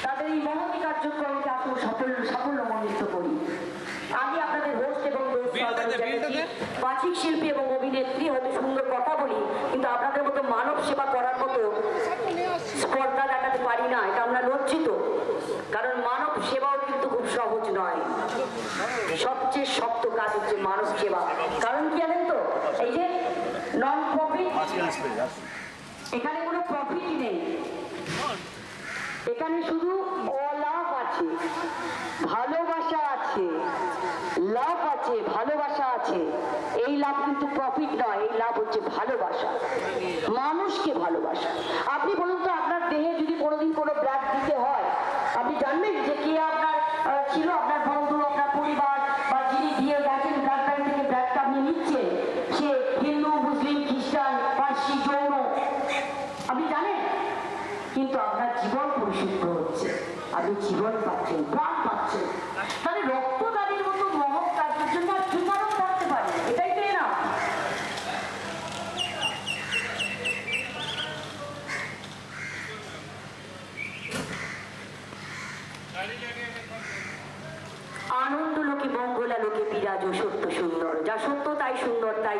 তাদের এই মহতি কার্যক্রমকে আসলে সাফল্যমণ্ডিত করি। আমি আপনাদের হোস্ট এবং বাচিক শিল্পী এবং অভিনেত্রী, হয়তো সুন্দর কথা বলি, কিন্তু আপনাদের মতো মানব সেবা করার মতো স্পর্ধা দেখাতে পারি না। এটা আমরা লজ্জিত, কারণ মানব সেবাও কিন্তু খুব সহজ নয়। সবচেয়ে শক্ত কাজ হচ্ছে মানব সেবা। কারণ কি জানেন তো, এই যে নন প্রফিট, এখানে কোনো প্রফিট নেই, এখানে শুধু অলাভ আছে, ভালোবাসা আছে, লাভ আছে, ভালোবাসা আছে। এই লাভ কিন্তু প্রফিট নয়, এই লাভ হচ্ছে ভালোবাসা, মানুষকে ভালোবাসা। আপনি বলুন তো, আপনার দেহে যদি কোনোদিন কোনো ব্লাড দিতে হয়, আপনি জানবেন যে কে আপনার ছিল, আপনার বন্ধু, আপনার পরিবার, বা যিনি দিয়ে গেছেন ব্লাড ব্যাংক থেকে ব্লাডটা আপনি নিচ্ছেন, সে হিন্দু, মুসলিম, খ্রিস্টান, পার্সি, জৈন, আপনি জানেন? কিন্তু আপনার জীবন পরিশুদ্ধ হচ্ছে, আপনি জীবন পাচ্ছেন, প্রাণ পাচ্ছেন। তাহলে রক্তদানের মতো মহৎ কাজের জন্য আর কি কারণ থাকতে পারে? এটাই তো না। আনন্দ লোকে, মঙ্গলা লোকে বিরাজ সত্য সুন্দর। যা সত্য তাই সুন্দর, তাই